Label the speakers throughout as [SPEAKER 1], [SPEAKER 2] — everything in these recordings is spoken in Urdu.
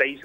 [SPEAKER 1] 23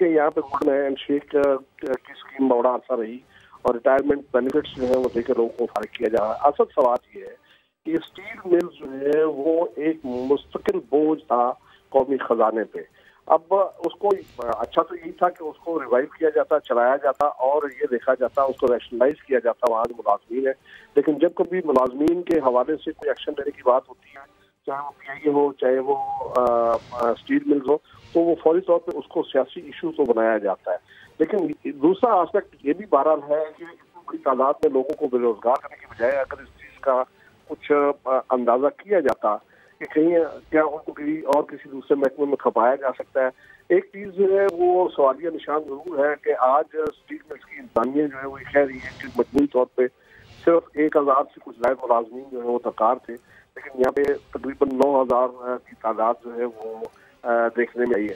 [SPEAKER 2] کہ یہاں پہ گولڈن ہینڈ شیک کی اسکیم بڑا عرصہ رہی اور ریٹائرمنٹ بینیفٹس جو ہیں وہ دے کے لوگوں کو فارغ کیا جا رہا ہے. اصل سوال یہ ہے کہ اسٹیل مل جو ہے وہ ایک مستقل بوجھ تھا قومی خزانے پہ. اب اس کو اچھا تو یہی تھا کہ اس کو ریوائیو کیا جاتا، چلایا جاتا اور یہ دیکھا جاتا، اس کو ریشنلائز کیا جاتا وہاں جو ملازمین ہیں. لیکن جب کبھی ملازمین کے حوالے سے کوئی ایکشن لینے کی بات ہوتی ہے، چاہے وہ پی آئی اے ہو، چاہے وہ اسٹیل ملز ہو، تو وہ فوری طور پہ اس کو سیاسی ایشو تو بنایا جاتا ہے. لیکن دوسرا آسپیکٹ یہ بھی بہرحال ہے کہ اتنی بڑی تعداد میں لوگوں کو بے روزگار کرنے کی بجائے اگر اس چیز کا کچھ اندازہ کیا جاتا کہ کہیں کیا ان کو کسی دوسرے محکمے میں کھپایا جا سکتا ہے. ایک چیز جو ہے وہ سوالیہ نشان ضرور ہے کہ آج اسٹیل ملز کی انتظامیہ جو ہے وہ کہہ رہی ہے کہ مجموعی طور پہ صرف 1000 سے کچھ زائد ملازمین جو ہے وہ درکار تھے، لیکن یہاں پہ تقریباً 9000 کی تعداد جو ہے وہ دیکھنے میں آئی ہے.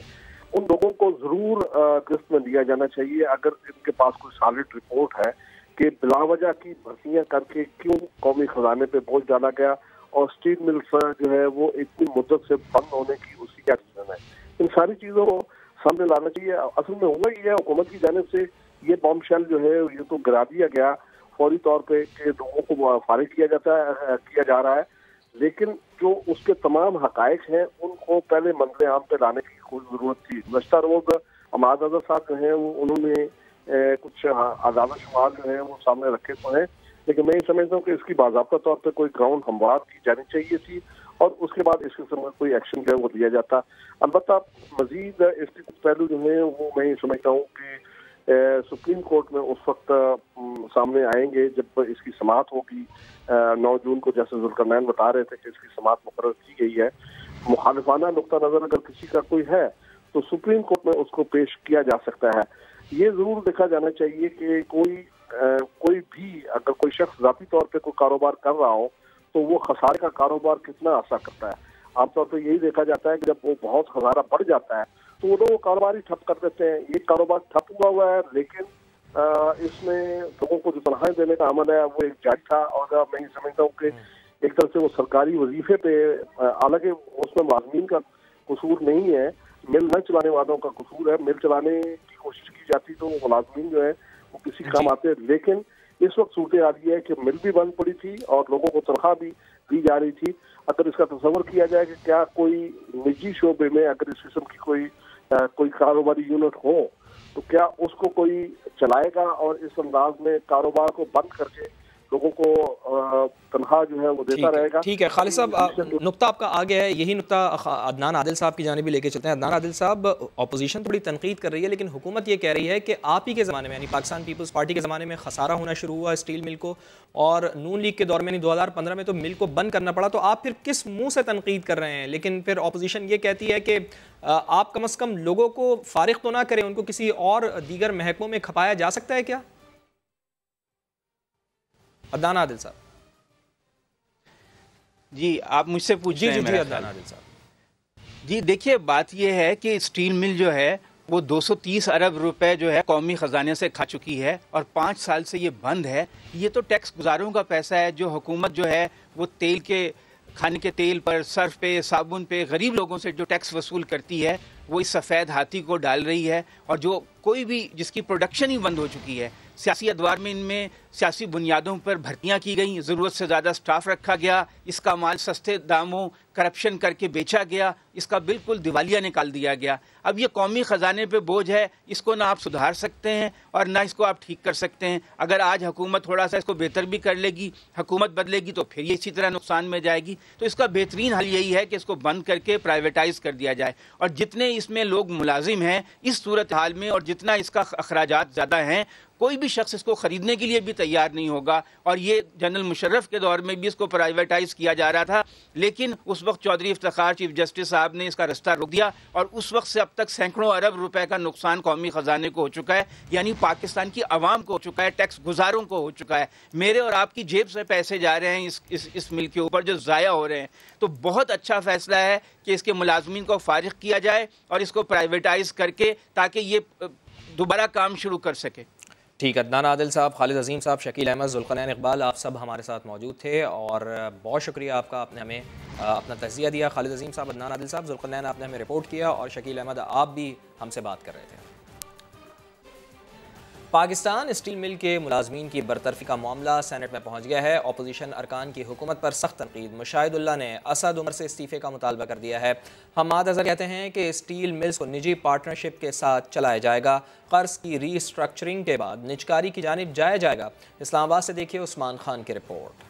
[SPEAKER 2] ان لوگوں کو ضرور گرفت میں لیا جانا چاہیے اگر ان کے پاس کوئی سالڈ رپورٹ ہے کہ بلا وجہ کی بھرتیاں کر کے کیوں قومی خزانے پہ بوجھ ڈالا گیا اور اسٹیل ملز جو ہے وہ اتنی مدت سے بند ہونے کی اس کی کیا ریزن ہے. ان ساری چیزوں کو سامنے لانا چاہیے. اصل میں ہوا یہ ہے حکومت کی جانب سے یہ بام شیل جو ہے یہ تو گرا دیا گیا فوری طور پہ کہ لوگوں کو فارغ کیا جا رہا ہے، لیکن جو اس کے تمام حقائق ہیں ان کو پہلے منظر عام پہ لانے کی کوئی ضرورت تھی. گزشتہ روز اماد اظہر صاحب جو ہیں انہوں نے کچھ اعداد و شمار جو ہیں وہ سامنے رکھے تو ہیں، لیکن میں یہ سمجھتا ہوں کہ اس کی باضابطہ طور پہ کوئی گراؤنڈ ہموار کی جانی چاہیے تھی اور اس کے بعد اس قسم کا کوئی ایکشن جو ہے وہ لیا جاتا. البتہ مزید اس کے کچھ پہلو جو ہیں وہ میں یہ سمجھتا ہوں کہ سپریم کورٹ میں اس وقت سامنے آئیں گے جب اس کی سماعت ہوگی. 9 جون کو جیسے ذوالقرنین بتا رہے تھے کہ اس کی سماعت مقرر کی گئی ہے. مخالفانہ نقطہ نظر اگر کسی کا کوئی ہے تو سپریم کورٹ میں اس کو پیش کیا جا سکتا ہے. یہ ضرور دیکھا جانا چاہیے کہ کوئی بھی اگر کوئی شخص ذاتی طور پہ کوئی کاروبار کر رہا ہو تو وہ خسارے کا کاروبار کتنا عرصہ کرتا ہے. عام طور پہ یہی دیکھا جاتا ہے کہ جب وہ بہت خسارہ بڑھ جاتا ہے تو وہ لوگ کاروبار ہی ٹھپ کر دیتے ہیں. یہ کاروبار ٹھپ ہوا ہے لیکن اس میں لوگوں کو جو تنخواہیں دینے کا عمل ہے وہ ایک جاری تھا اور میں یہ سمجھتا ہوں کہ ایک طرح سے وہ سرکاری وظیفے پہ، حالانکہ اس میں ملازمین کا قصور نہیں ہے، مل نہ چلانے والوں کا قصور ہے. مل چلانے کی کوشش کی جاتی تو وہ ملازمین جو ہے وہ کسی کام آتے، لیکن اس وقت صورتحال یہ ہے کہ مل بھی بند پڑی تھی اور لوگوں کو تنخواہ بھی دی جا رہی تھی. اگر اس کا تصور کیا جائے کہ کیا کوئی نجی شعبے میں اگر اس قسم کی کوئی کاروباری یونٹ ہو تو کیا اس کو کوئی چلائے گا اور اس انداز میں کاروبار کو بند کر کے لوگوں کو تنخواہ جو ہے وہ دیتا رہے گا.
[SPEAKER 3] ٹھیک ہے خالد صاحب، نقطہ آپ کا آ گیا ہے، یہی نقطہ عدنان عادل صاحب کی جانب بھی لے کے چلتے ہیں. عدنان عادل صاحب، اپوزیشن تھوڑی تنقید کر رہی ہے لیکن حکومت یہ کہہ رہی ہے کہ آپ ہی کے زمانے میں یعنی پاکستان پیپلز پارٹی کے زمانے میں خسارہ ہونا شروع ہوا اسٹیل مل کو اور نون لیگ کے دور میں 2015 میں تو مل کو بند کرنا پڑا، تو آپ پھر کس منہ سے تنقید کر رہے ہیں؟ لیکن پھر اپوزیشن یہ کہتی ہے کہ آپ کم از کم لوگوں کو فارغ تو نہ کریں، ان کو کسی اور دیگر محکموں میں کھپایا جا سکتا ہے کیا؟ عدنان عادل صاحب
[SPEAKER 4] جی، آپ مجھ سے پوچھ رہے ہیں.
[SPEAKER 3] جی عدنان عادل صاحب
[SPEAKER 4] جی دیکھیے، بات یہ ہے کہ اسٹیل مل جو ہے وہ 230 ارب روپے جو ہے قومی خزانے سے کھا چکی ہے اور 5 سال سے یہ بند ہے. یہ تو ٹیکس گزاروں کا پیسہ ہے جو حکومت جو ہے وہ تیل کے، کھانے کے تیل پر، صرف پہ، صابن پہ غریب لوگوں سے جو ٹیکس وصول کرتی ہے وہ اس سفید ہاتھی کو ڈال رہی ہے. اور جو کوئی بھی جس کی پروڈکشن ہی بند ہو چکی ہے، سیاسی ادوار میں ان میں سیاسی بنیادوں پر بھرتیاں کی گئیں، ضرورت سے زیادہ سٹاف رکھا گیا، اس کا مال سستے داموں کرپشن کر کے بیچا گیا، اس کا بالکل دیوالیہ نکال دیا گیا. اب یہ قومی خزانے پہ بوجھ ہے، اس کو نہ آپ سدھار سکتے ہیں اور نہ اس کو آپ ٹھیک کر سکتے ہیں. اگر آج حکومت تھوڑا سا اس کو بہتر بھی کر لے گی، حکومت بدلے گی تو پھر یہ اسی طرح نقصان میں جائے گی. تو اس کا بہترین حل یہی ہے کہ اس کو بند کر کے پرائیویٹائز کر دیا جائے. اور جتنے اس میں لوگ ملازم ہیں اس صورتحال میں اور جتنا اس کا اخراجات زیادہ ہیں، کوئی بھی شخص اس کو خریدنے کے لیے بھی تیار نہیں ہوگا. اور یہ جنرل مشرف کے دور میں بھی اس کو پرائیویٹائز کیا جا رہا تھا، لیکن اس وقت چودھری افتخار چیف جسٹس صاحب نے اس کا رستہ روک دیا اور اس وقت سے اب تک سینکڑوں ارب روپے کا نقصان قومی خزانے کو ہو چکا ہے، یعنی پاکستان کی عوام کو ہو چکا ہے، ٹیکس گزاروں کو ہو چکا ہے. میرے اور آپ کی جیب سے پیسے جا رہے ہیں اس مل کے اوپر جو ضائع ہو رہے ہیں. تو بہت اچھا فیصلہ ہے کہ اس کے ملازمین کو فارغ کیا جائے اور اس کو پرائیویٹائز کر کے تاکہ یہ دوبارہ کام شروع کر سکے.
[SPEAKER 3] ٹھیک ہے، عدنان عادل صاحب، خالد عظیم صاحب، شکیل احمد، ذوالقرنین اقبال، آپ سب ہمارے ساتھ موجود تھے اور بہت شکریہ آپ کا، آپ نے ہمیں اپنا تجزیہ دیا. خالد عظیم صاحب، عدنان عادل صاحب، ذوالقرنین، آپ نے ہمیں رپورٹ کیا اور شکیل احمد آپ بھی ہم سے بات کر رہے تھے. پاکستان اسٹیل مل کے ملازمین کی برطرفی کا معاملہ سینٹ میں پہنچ گیا ہے۔ اپوزیشن ارکان کی حکومت پر سخت تنقید۔ مشاہد اللہ نے اسد عمر سے استعفے کا مطالبہ کر دیا ہے۔ حماد اظہر کہتے ہیں کہ اسٹیل ملز کو نجی پارٹنرشپ کے ساتھ چلایا جائے گا۔ قرض کی ری اسٹرکچرنگ کے بعد نجکاری کی جانب جایا جائے گا۔ اسلام آباد سے دیکھیے عثمان خان کی رپورٹ۔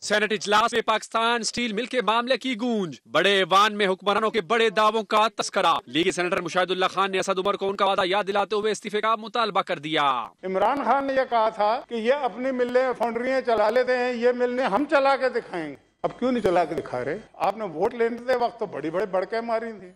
[SPEAKER 5] سینٹ اجلاس میں پاکستان اسٹیل مل کے معاملے کی گونج، بڑے ایوان میں حکمرانوں کے بڑے دعووں کا تذکرہ۔ لیگی سینیٹر مشاہد اللہ خان نے اسد عمر کو ان کا وعدہ یاد دلاتے ہوئے استعفے کا مطالبہ کر دیا۔
[SPEAKER 6] عمران خان نے یہ کہا تھا کہ یہ اپنی ملیں فاؤنڈریاں چلا لیتے ہیں، یہ ملیں ہم چلا کے دکھائیں گے۔ اب کیوں نہیں چلا کے دکھا رہے؟ آپ نے ووٹ لینے وقت تو بڑی بڑے بڑکے ماری تھی،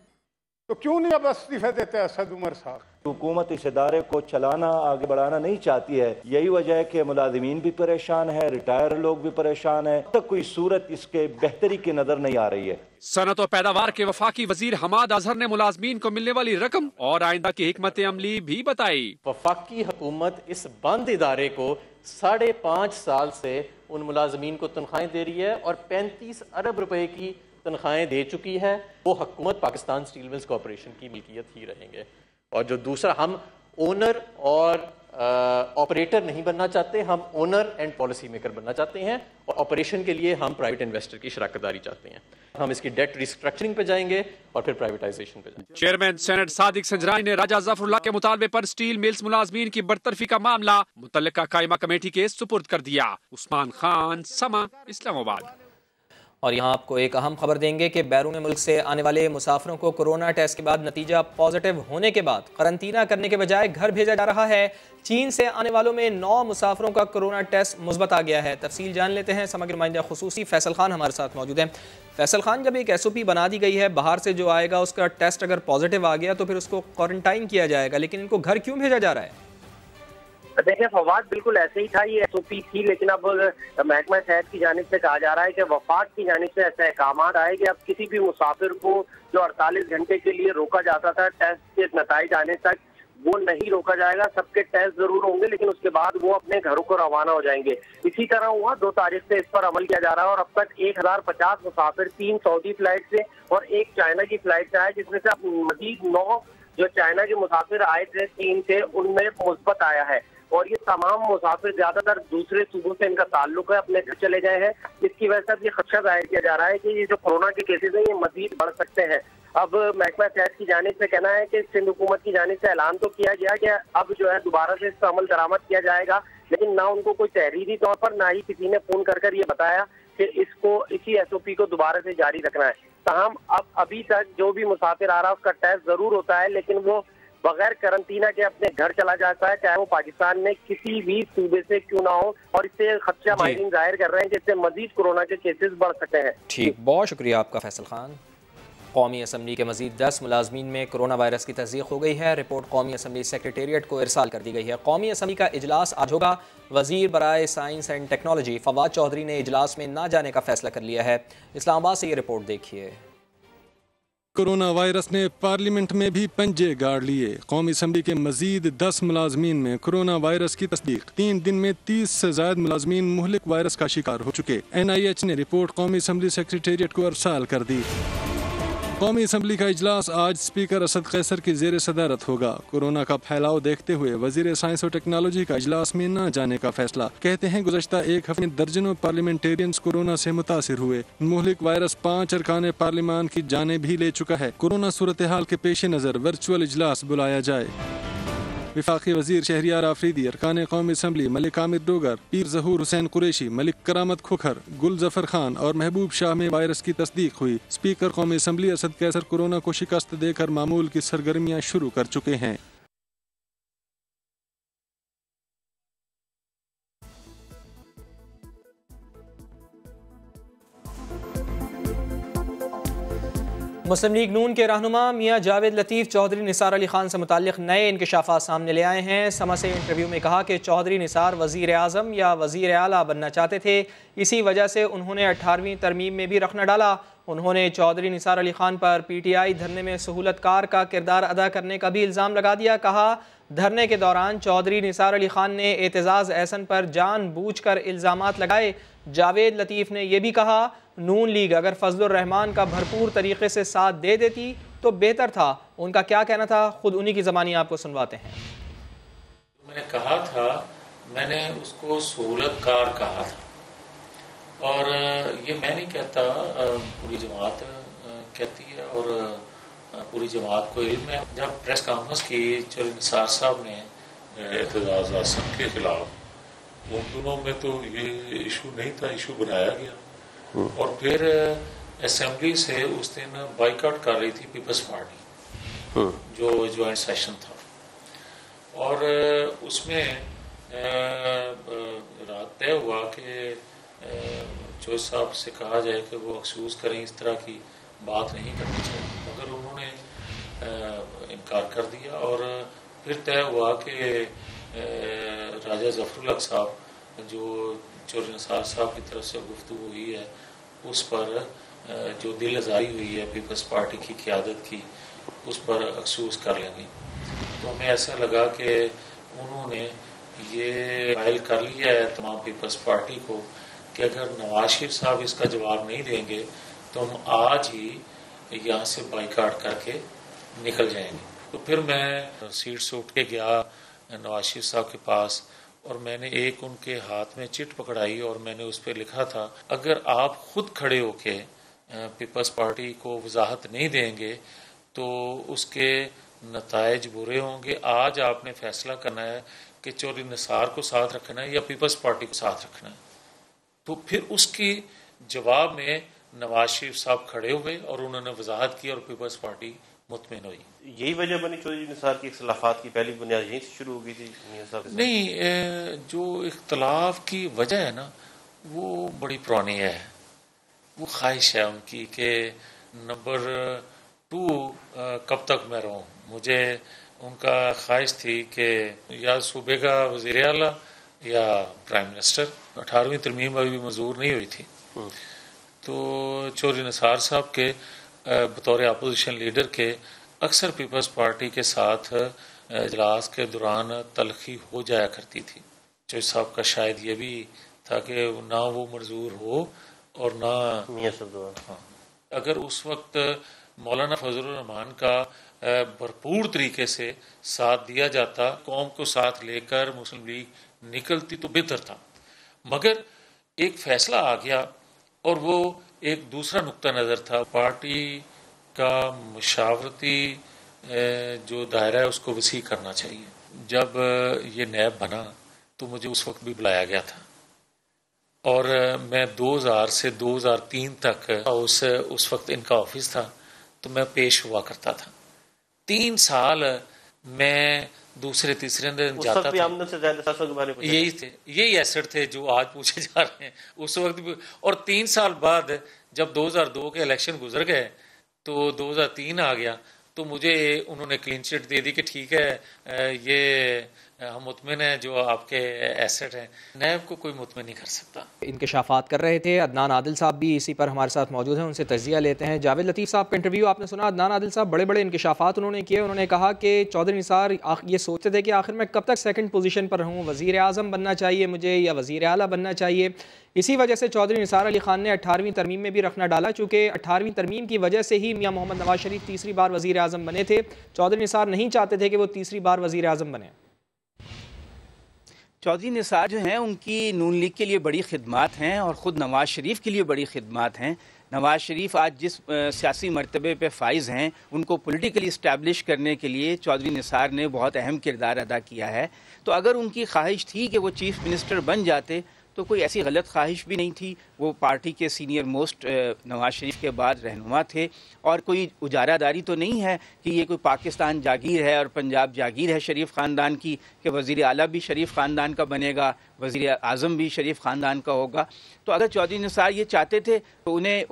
[SPEAKER 6] تو کیوں نہیں اب استعفے دیتے اسد عمر صاحب؟
[SPEAKER 7] حکومت اس ادارے کو چلانا، آگے بڑھانا نہیں چاہتی ہے۔ یہی وجہ ہے کہ ملازمین بھی پریشان ہیں، ریٹائر لوگ بھی پریشان ہیں۔ اب تک کوئی صورت اس کے بہتری کی نظر نہیں آ رہی ہے۔
[SPEAKER 5] صنعت و پیداوار کے وفاقی وزیر حماد اظہر نے ملازمین کو ملنے والی رقم اور آئندہ کی حکمت عملی بھی بتائی۔
[SPEAKER 8] وفاقی حکومت اس بند ادارے کو 5.5 سال سے ان ملازمین کو تنخواہیں دے رہی ہے اور 35 ارب روپے کی تنخواہیں دے چکی ہے۔ وہ حکومت پاکستان اسٹیل ملز کارپوریشن کی ملکیت ہی رہیں گے۔ اور جو دوسرا، ہم اونر اور آپریٹر نہیں بننا چاہتے، ہم اونر اینڈ پالیسی میکر بننا چاہتے ہیں، اور آپریشن کے لیے ہم پرائیویٹ انویسٹر کی شراکت داری چاہتے ہیں۔ ہم اس کی ڈیٹ ریسٹرکچرنگ پہ جائیں گے اور پھر پرائیویٹائزیشن پہ جائیں گے۔
[SPEAKER 5] چیئرمین سینٹ صادق سنجرانی نے راجہ ظفر اللہ کے مطالبے پر اسٹیل ملز ملازمین کی برطرفی کا معاملہ متعلقہ قائمہ کمیٹی کے سپرد کر دیا۔ عثمان خان، سما، اسلام آباد۔
[SPEAKER 3] اور یہاں آپ کو ایک اہم خبر دیں گے کہ بیرون ملک سے آنے والے مسافروں کو کورونا ٹیسٹ کے بعد نتیجہ پازیٹیو ہونے کے بعد قرنطینہ کرنے کے بجائے گھر بھیجا جا رہا ہے۔ چین سے آنے والوں میں 9 مسافروں کا کورونا ٹیسٹ مثبت آ گیا ہے۔ تفصیل جان لیتے ہیں، سمگر نمائندہ خصوصی فیصل خان ہمارے ساتھ موجود ہیں۔ فیصل خان، جب ایک SOP بنا دی گئی ہے، باہر سے جو آئے گا اس کا ٹیسٹ اگر پازیٹیو آ گیا تو پھر اس کو کوارنٹائن کیا جائے گا، لیکن ان کو گھر کیوں بھیجا جا رہا ہے؟
[SPEAKER 9] دیکھیں فواد، بالکل ایسے ہی تھا، یہ SOP تھی، لیکن اب محکمہ صحت کی جانب سے کہا جا رہا ہے کہ وفاق کی جانب سے ایسے احکامات آئے کہ اب کسی بھی مسافر کو جو 48 گھنٹے کے لیے روکا جاتا تھا ٹیسٹ کے نتائج آنے تک، وہ نہیں روکا جائے گا۔ سب کے ٹیسٹ ضرور ہوں گے لیکن اس کے بعد وہ اپنے گھروں کو روانہ ہو جائیں گے۔ اسی طرح ہوا 2 تاریخ سے اس پر عمل کیا جا رہا ہے، اور اب تک 1050 مسافر 3 سعودی فلائٹ سے اور 1 چائنا کی فلائٹ سے آئے، جس میں سے مزید 9 جو چائنا کے مسافر آئے تھے چین سے، ان میں مثبت آیا ہے۔ اور یہ تمام مسافر زیادہ تر دوسرے صوبوں سے ان کا تعلق ہے، اپنے گھر چلے گئے ہیں۔ اس کی وجہ سے اب یہ خدشہ ظاہر کیا جا رہا ہے کہ یہ جو کورونا کے کیسز ہیں یہ مزید بڑھ سکتے ہیں۔ اب محکمہ صحت کی جانب سے کہنا ہے کہ سندھ حکومت کی جانب سے اعلان تو کیا گیا کہ اب جو ہے دوبارہ سے اس پر عمل درآمد کیا جائے گا، لیکن نہ ان کو کوئی تحریری طور پر، نہ ہی کسی نے فون کر یہ بتایا کہ اس کو اسی SOP کو دوبارہ سے جاری رکھنا ہے۔ تاہم ابھی تک جو بھی مسافر آ رہا ہے اس کا ٹیسٹ ضرور ہوتا ہے، لیکن وہ بغیر قرنطینہ کے اپنے گھر چلا جاتا ہے، چاہے وہ پاکستان میں کسی بھی صوبے سے کیوں نہ ہو، اور اس سے خدشہ ماہرین ظاہر کر رہے ہیں کہ اس سے مزید کورونا کے کیسز بڑھ سکتے ہیں۔
[SPEAKER 3] ٹھیک، بہت شکریہ آپ کا فیصل خان۔ قومی اسمبلی کے مزید 10 ملازمین میں کورونا وائرس کی تصدیق ہو گئی ہے۔ رپورٹ قومی اسمبلی سیکریٹریٹ کو ارسال کر دی گئی ہے۔ قومی اسمبلی کا اجلاس آج ہوگا۔ وزیر برائے science and technology Fawad Chaudhry نے اجلاس میں نہ جانے کا فیصلہ کر لیا ہے۔ اسلام آباد سے یہ رپورٹ دیکھیے۔
[SPEAKER 10] کورونا وائرس نے پارلیمنٹ میں بھی پنجے گاڑ لیے۔ قومی اسمبلی کے مزید 10 ملازمین میں کورونا وائرس کی تصدیق۔ 3 دن میں 30 سے زائد ملازمین مہلک وائرس کا شکار ہو چکے۔ NIH نے رپورٹ قومی اسمبلی سیکریٹریٹ کو ارسال کر دی۔ قومی اسمبلی کا اجلاس آج اسپیکر اسد قیصر کی زیر صدارت ہوگا۔ کورونا کا پھیلاؤ دیکھتے ہوئے وزیر سائنس اور ٹیکنالوجی کا اجلاس میں نہ جانے کا فیصلہ۔ کہتے ہیں گزشتہ ایک ہفتے میں درجنوں پارلیمنٹیرینز کورونا سے متاثر ہوئے۔ مہلک وائرس 5 ارکان پارلیمان کی جانیں بھی لے چکا ہے۔ کورونا صورتحال کے پیش نظر ورچوئل اجلاس بلایا جائے۔ وفاقی وزیر شہریار آفریدی، ارکان قومی اسمبلی ملک عامر ڈوگر، پیر ظہور حسین قریشی، ملک کرامت کھوکھر، گل ظفر خان اور محبوب شاہ میں وائرس کی تصدیق ہوئی۔ اسپیکر قومی اسمبلی اسد قیصر کورونا کو شکست دے کر معمول کی سرگرمیاں شروع کر چکے ہیں۔
[SPEAKER 3] مسلم لیگ نون کے رہنما میاں جاوید لطیف چودھری نثار علی خان سے متعلق نئے انکشافات سامنے لے آئے ہیں۔ سما سے انٹرویو میں کہا کہ چودھری نثار وزیر اعظم یا وزیر اعلیٰ بننا چاہتے تھے، اسی وجہ سے انہوں نے 18ویں ترمیم میں بھی رخ نہ ڈالا۔ انہوں نے چودھری نثار علی خان پر PTI دھرنے میں سہولت کار کا کردار ادا کرنے کا بھی الزام لگا دیا۔ کہا دھرنے کے دوران چودھری نثار علی خان نے اعتزاز احسن پر جان بوجھ کر الزامات لگائے۔ جاوید لطیف نے یہ بھی کہا نون لیگ اگر فضل الرحمان کا بھرپور طریقے سے ساتھ دے دیتی تو بہتر تھا۔ ان کا کیا کہنا تھا، خود انہی کی زبانی آپ کو سنواتے ہیں۔
[SPEAKER 11] نے کہا تھا میں نے اس کو سہولت کار کہا تھا، اور یہ میں نہیں کہتا، پوری جماعت کہتی ہے اور پوری جماعت کو علم ہے۔ جب پریس کانفرنس کی چودھری نثار صاحب نے اعتزاز احسن کے خلاف، ان دنوں میں تو یہ ایشو نہیں تھا، ایشو بنایا گیا، اور پھر اسمبلی سے اس دن بائیکاٹ کر رہی تھی پیپلز پارٹی، جو جوائنٹ سیشن تھا، اور اس میں رات طے ہوا کہ چودھری صاحب سے کہا جائے کہ وہ ایکسکیوز کریں، اس طرح کی بات نہیں کرنی چاہیے، مگر انہوں نے انکار کر دیا، اور پھر طے ہوا کہ راجہ ظفر الحق صاحب جو چودھری نثار صاحب کی طرف سے گفتگو ہوئی ہے اس پر جو دل آزاری ہوئی ہے پیپلز پارٹی کی قیادت کی، اس پر ایکسکیوز کر لیں گے۔ تو ہمیں ایسا لگا کہ انہوں نے یہ فائل کر لیا ہے تمام پیپلز پارٹی کو کہ اگر نواز شریف صاحب اس کا جواب نہیں دیں گے تو ہم آج ہی یہاں سے بائیکاٹ کر کے نکل جائیں گے۔ تو پھر میں سیٹ سے اٹھ کے گیا نواز شریف صاحب کے پاس، اور میں نے ایک ان کے ہاتھ میں چٹ پکڑائی اور میں نے اس پہ لکھا تھا اگر آپ خود کھڑے ہو کے پیپلز پارٹی کو وضاحت نہیں دیں گے تو اس کے نتائج برے ہوں گے۔ آج آپ نے فیصلہ کرنا ہے کہ چودھری نثار کو ساتھ رکھنا ہے یا پیپلز پارٹی کو ساتھ رکھنا ہے۔ تو پھر اس کی جواب میں نواز شریف صاحب کھڑے ہوئے اور انہوں نے وضاحت کی اور پیپلز پارٹی مطمئن ہوئی۔
[SPEAKER 12] یہی وجہ بنی چودھری نثار کی اختلافات کی پہلی بنیاد یہیں سے شروع ہو گئی تھی؟
[SPEAKER 11] نہیں، جو اختلاف کی وجہ ہے نا وہ بڑی پرانی ہے، وہ خواہش ہے ان کی کہ نمبر 2 کب تک میں رہوں۔ مجھے ان کا خواہش تھی کہ یا صوبے کا وزیر اعلیٰ یا پرائم منسٹر۔ 18ویں ترمیم ابھی بھی منظور نہیں ہوئی تھی، تو چودھری نثار صاحب کے بطور اپوزیشن لیڈر کے اکثر پیپلز پارٹی کے ساتھ اجلاس کے دوران تلخی ہو جایا کرتی تھی۔ چودھری صاحب کا شاید یہ بھی تھا کہ نہ وہ منظور ہو اور نہ اگر اس وقت مولانا فضل الرحمان کا بھرپور طریقے سے ساتھ دیا جاتا، قوم کو ساتھ لے کر مسلم لیگ نکلتی تو بہتر تھا، مگر ایک فیصلہ آ گیا اور وہ ایک دوسرا نقطہ نظر تھا۔ پارٹی کا مشاورتی جو دائرہ ہے اس کو وسیع کرنا چاہیے۔ جب یہ نیب بنا تو مجھے اس وقت بھی بلایا گیا تھا، اور میں 2000 سے 2003 تک اس وقت ان کا آفس تھا تو میں پیش ہوا کرتا تھا۔ 3 سال میں دوسرے تیسرے دن جاتا تھا، یہی ایسٹ تھے جو آج پوچھے جا رہے ہیں اس وقت بھی۔ اور 3 سال بعد جب 2002 کے الیکشن گزر گئے تو 2003 آ گیا تو مجھے انہوں نے کلین چٹ دے دی کہ ٹھیک ہے یہ ہم مطمئن ہیں جو آپ کے ایسٹ ہیں، نیب کو کوئی مطمئن نہیں کر سکتا۔
[SPEAKER 3] انکشافات کر رہے تھے عدنان عادل صاحب بھی اسی پر ہمارے ساتھ موجود ہیں، ان سے تجزیہ لیتے ہیں۔ جاوید لطیف صاحب کا انٹرویو آپ نے سنا، عدنان عادل صاحب بڑے بڑے انکشافات انہوں نے کیے۔ انہوں نے کہا کہ چودھری نثار یہ سوچتے تھے کہ آخر میں کب تک سیکنڈ پوزیشن پر ہوں، وزیر اعظم بننا چاہیے مجھے یا وزیر اعلیٰ بننا چاہیے۔ اسی وجہ سے چودھری نثار علی خان نے 18ویں ترمیم میں بھی رکھنا ڈالا، چونکہ 18ویں ترمیم کی وجہ سے ہی میاں محمد نواز شریف تیسری بار وزیر اعظم بنے تھے۔ چودھری نثار نہیں چاہتے تھے کہ وہ تیسری بار وزیر اعظم بنے۔
[SPEAKER 4] چودھری نثار جو ہیں ان کی نون لیگ کے لیے بڑی خدمات ہیں اور خود نواز شریف کے لیے بڑی خدمات ہیں۔ نواز شریف آج جس سیاسی مرتبے پہ فائز ہیں ان کو پولیٹیکلی اسٹیبلش کرنے کے لیے چودھری نثار نے بہت اہم کردار ادا کیا ہے۔ تو اگر ان کی خواہش تھی کہ وہ چیف منسٹر بن جاتے تو کوئی ایسی غلط خواہش بھی نہیں تھی۔ وہ پارٹی کے سینئر موسٹ نواز شریف کے بعد رہنما تھے، اور کوئی اجارہ داری تو نہیں ہے کہ یہ کوئی پاکستان جاگیر ہے اور پنجاب جاگیر ہے شریف خاندان کی کہ وزیر اعلیٰ بھی شریف خاندان کا بنے گا، وزیر اعظم بھی شریف خاندان کا ہوگا۔ تو اگر چودھری نثار یہ چاہتے تھے تو انہیں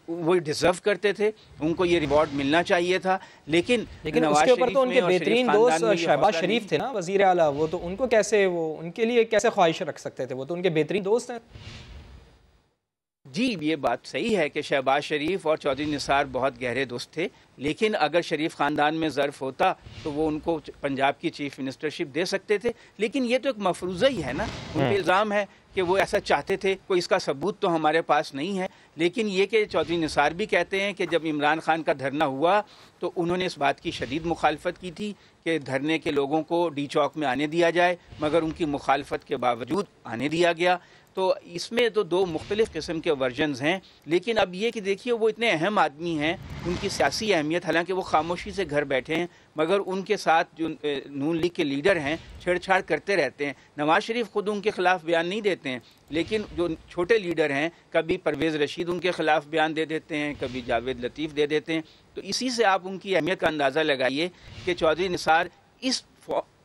[SPEAKER 4] وہ ڈیزرو کرتے تھے، ان کو یہ ریوارڈ ملنا چاہیے تھا۔ لیکن
[SPEAKER 3] اس کے اوپر تو ان کے بہترین دوست شہباز شریف تھے نا وزیر اعلیٰ، وہ تو ان کو کیسے ان کے لیے کیسے خواہش رکھ سکتے تھے؟ وہ تو ان کے بہترین دوست ہیں۔
[SPEAKER 4] جی یہ بات صحیح ہے کہ شہباز شریف اور چودھری نثار بہت گہرے دوست تھے، لیکن اگر شریف خاندان میں ظرف ہوتا تو وہ ان کو پنجاب کی چیف منسٹرشپ دے سکتے تھے۔ لیکن یہ تو ایک مفروضہ ہی ہے نا، ان پہ الزام ہے کہ وہ ایسا چاہتے تھے، کوئی اس کا ثبوت تو ہمارے پاس نہیں ہے۔ لیکن یہ کہ چودھری نثار بھی کہتے ہیں کہ جب عمران خان کا دھرنا ہوا تو انہوں نے اس بات کی شدید مخالفت کی تھی کہ دھرنے کے لوگوں کو ڈی چوک میں آنے دیا جائے، مگر ان کی مخالفت کے باوجود آنے دیا گیا۔ تو اس میں تو دو مختلف قسم کے ورژنز ہیں، لیکن اب یہ کہ دیکھیے وہ اتنے اہم آدمی ہیں، ان کی سیاسی اہمیت، حالانکہ وہ خاموشی سے گھر بیٹھے ہیں، مگر ان کے ساتھ جو نون لیگ کے لیڈر ہیں چھیڑ چھاڑ کرتے رہتے ہیں۔ نواز شریف خود ان کے خلاف بیان نہیں دیتے ہیں، لیکن جو چھوٹے لیڈر ہیں، کبھی پرویز رشید ان کے خلاف بیان دے دیتے ہیں، کبھی جاوید لطیف دے دیتے ہیں۔ تو اسی سے آپ ان کی اہمیت کا اندازہ لگائیے کہ چودھری نثار اس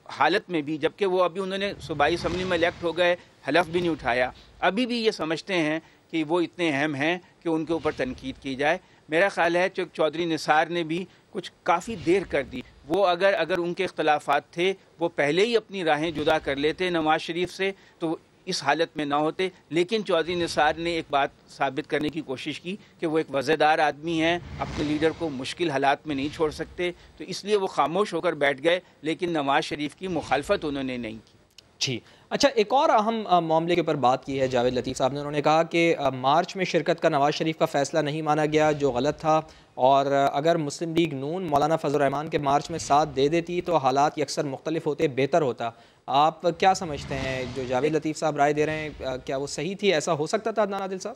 [SPEAKER 4] حالت میں بھی، جبکہ وہ ابھی انہوں نے صوبائی اسمبلی میں الیکٹ ہو گئے، حلف بھی نہیں اٹھایا، ابھی بھی یہ سمجھتے ہیں کہ وہ اتنے اہم ہیں کہ ان کے اوپر تنقید کی جائے۔ میرا خیال ہے کہ چودھری نثار نے بھی کچھ کافی دیر کر دی۔ وہ اگر ان کے اختلافات تھے وہ پہلے ہی اپنی راہیں جدا کر لیتے نواز شریف سے تو اس حالت میں نہ ہوتے، لیکن چودھری نثار نے ایک بات ثابت کرنے کی کوشش کی کہ وہ ایک وزیدار آدمی ہیں، اپنے لیڈر کو مشکل حالات میں نہیں چھوڑ سکتے، تو اس لیے وہ خاموش ہو کر بیٹھ گئے، لیکن نواز شریف کی مخالفت انہوں نے نہیں کی۔
[SPEAKER 3] جی اچھا، ایک اور اہم معاملے کے اوپر بات کی ہے جاوید لطیف صاحب نے، انہوں نے کہا کہ مارچ میں شرکت کا نواز شریف کا فیصلہ نہیں مانا گیا جو غلط تھا، اور اگر مسلم لیگ نون مولانا فضل الرحمان کے مارچ میں ساتھ دے دیتی تو حالات اکثر مختلف ہوتے، بہتر ہوتا۔ آپ کیا سمجھتے ہیں جو جاوید لطیف صاحب رائے دے رہے ہیں، کیا وہ صحیح تھی؟ ایسا ہو سکتا تھا عدنان عادل صاحب؟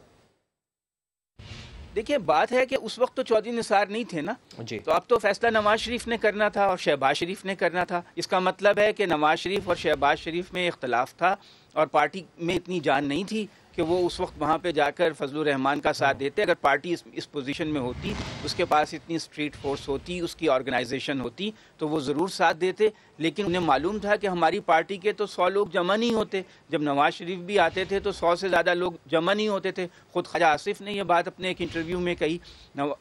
[SPEAKER 4] دیکھیے بات ہے کہ اس وقت تو چودھری نثار نہیں تھے نا
[SPEAKER 3] جی،
[SPEAKER 4] تو اب تو فیصلہ نواز شریف نے کرنا تھا اور شہباز شریف نے کرنا تھا۔ اس کا مطلب ہے کہ نواز شریف اور شہباز شریف میں اختلاف تھا اور پارٹی میں اتنی جان نہیں تھی کہ وہ اس وقت وہاں پہ جا کر فضل الرحمان کا ساتھ دیتے۔ اگر پارٹی اس پوزیشن میں ہوتی، اس کے پاس اتنی اسٹریٹ فورس ہوتی، اس کی آرگنائزیشن ہوتی تو وہ ضرور ساتھ دیتے، لیکن انہیں معلوم تھا کہ ہماری پارٹی کے تو 100 لوگ جمع نہیں ہوتے۔ جب نواز شریف بھی آتے تھے تو 100 سے زیادہ لوگ جمع نہیں ہوتے تھے۔ خود خواجہ آصف نے یہ بات اپنے ایک انٹرویو میں کہی،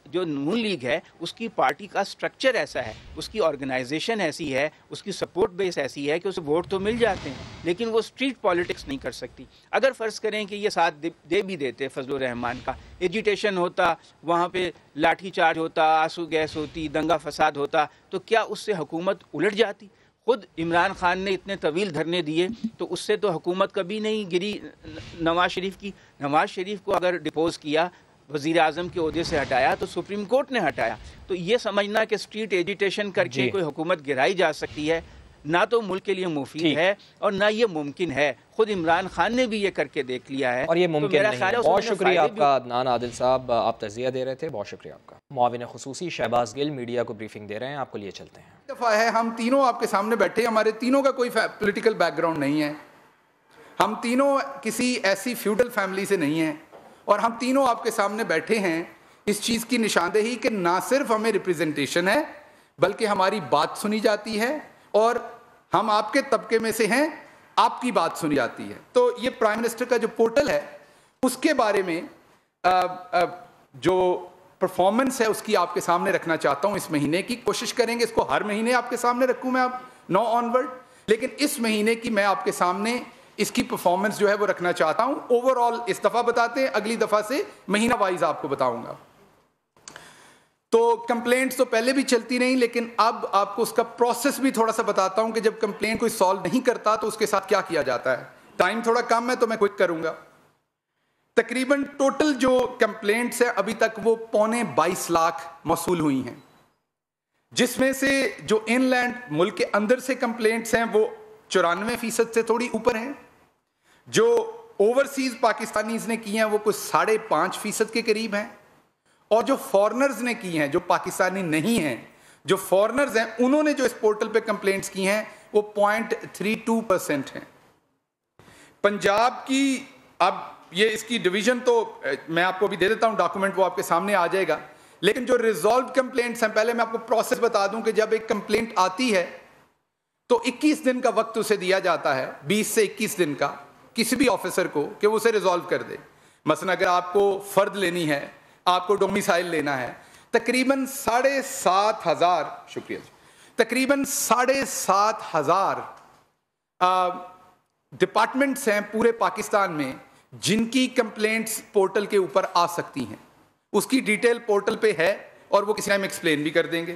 [SPEAKER 4] جو نون لیگ ہے اس کی پارٹی کا سٹرکچر ایسا ہے، اس کی آرگنائزیشن ایسی ہے، اس کی سپورٹ بیس ایسی ہے کہ اسے ووٹ تو مل جاتے ہیں، لیکن وہ اسٹریٹ پالیٹکس نہیں کر سکتی۔ اگر فرض کریں کہ یہ ساتھ دے بھی دیتے فضل الرحمان کا، ایجیٹیشن ہوتا، وہاں پہ لاٹھی چارج ہوتا، آنسو گیس ہوتی، دنگا فساد ہوتا، تو کیا اس سے حکومت الٹ جاتی؟ خود عمران خان نے اتنے طویل دھرنے دیے تو اس سے تو حکومت کبھی نہیں گری نواز شریف کی۔ نواز شریف کو اگر ڈپوز کیا، وزیر اعظم کے عہدے سے ہٹایا تو سپریم کورٹ نے ہٹایا۔ تو یہ سمجھنا کہ اسٹریٹ ایجیٹیشن کر کے کوئی حکومت گرائی جا سکتی ہے، نہ تو ملک کے لیے مفید ہے اور نہ یہ ممکن ہے۔ خود عمران خان نے بھی یہ کر کے دیکھ لیا ہے
[SPEAKER 3] اور یہ ممکن نہیں ہے۔ بہت شکریہ آپ کا عدنان عادل صاحب، آپ تجزیہ دے رہے تھے، بہت شکریہ آپ کا۔ معاون خصوصی شہباز گل میڈیا کو بریفنگ دے رہے ہیں، آپ کو لیے چلتے ہیں۔
[SPEAKER 13] دفعہ ہے ہم تینوں آپ کے سامنے بیٹھے، ہمارے تینوں کا کوئی پولیٹیکل بیک گراؤنڈ نہیں ہے، ہم تینوں کسی ایسی فیوڈل فیملی سے نہیں ہیں، اور ہم تینوں آپ کے سامنے بیٹھے ہیں اس چیز کی نشاندہی کہ نہ صرف ہمیں ریپریزنٹیشن ہے بلکہ ہماری بات سنی جاتی ہے، اور ہم آپ کے طبقے میں سے ہیں، آپ کی بات سنی جاتی ہے۔ تو یہ پرائم منسٹر کا جو پورٹل ہے اس کے بارے میں جو پرفارمنس ہے اس کی آپ کے سامنے رکھنا چاہتا ہوں۔ اس مہینے کی کوشش کریں گے اس کو ہر مہینے آپ کے سامنے رکھوں میں، آپ 9 آنورڈ، لیکن اس مہینے کی میں آپ کے سامنے اس کی پرفارمنس جو ہے وہ رکھنا چاہتا ہوں۔ اوورآل اس دفعہ بتاتے ہیں، اگلی دفعہ سے مہینہ وائز آپ کو بتاؤں گا۔ تو کمپلینٹس تو پہلے بھی چلتی رہیں، لیکن اب آپ کو اس کا پروسیس بھی تھوڑا سا بتاتا ہوں کہ جب کمپلینٹ کوئی سالو نہیں کرتا تو اس کے ساتھ کیا کیا جاتا ہے۔ ٹائم تھوڑا کم ہے تو میں کوئک کروں گا۔ تقریباً ٹوٹل جو کمپلینٹس ہیں ابھی تک وہ 22 لاکھ موصول ہوئی ہیں، جس میں سے جو ان لینڈ ملک کے اندر سے کمپلینٹس ہیں وہ 94% سے تھوڑی اوپر ہیں، جو اوورسیز پاکستانیز نے کی ہیں وہ کچھ 5.5% کے قریب ہیں، اور جو فورنرز نے کی ہیں، جو پاکستانی نہیں ہیں، جو فورنرز ہیں، انہوں نے جو اس پورٹل پہ کمپلینٹس کی ہیں وہ 0.32% ہیں۔ پنجاب کی اب یہ اس کی ڈویژن تو میں آپ کو بھی دے دیتا ہوں ڈاکومنٹ، وہ آپ کے سامنے آ جائے گا، لیکن جو ریزالوڈ کمپلینٹس ہیں، پہلے میں آپ کو پروسیس بتا دوں کہ جب ایک کمپلینٹ آتی ہے تو 21 دن کا وقت اسے دیا جاتا ہے، 20 سے 21 دن کا کسی بھی آفیسر کو کہ وہ اسے ریزالو کر دے۔ مثلا اگر آپ کو فرد لینی ہے، آپ کو ڈومیسائل لینا ہے، تقریباً 7,500 شکریہ تقریباً 7,500 ڈپارٹمنٹس ہیں پورے پاکستان میں جن کی کمپلینٹس پورٹل کے اوپر آ سکتی ہیں۔ اس کی ڈیٹیل پورٹل پہ ہے اور وہ کسی ٹائم ایکسپلین بھی کر دیں گے۔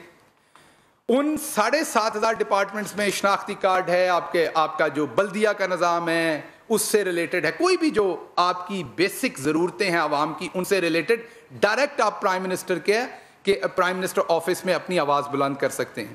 [SPEAKER 13] ان 7,500 ڈپارٹمنٹس میں شناختی کارڈ ہے، آپ کا جو بلدیہ کا نظام ہے اس سے ریلیٹڈ ہے، کوئی بھی جو آپ کی بیسک ضرورتیں ہیں عوام کی ان سے ریلیٹڈ ڈائریکٹ آپ پرائم منسٹر کے پرائم منسٹر آفس میں اپنی آواز بلند کر سکتے ہیں۔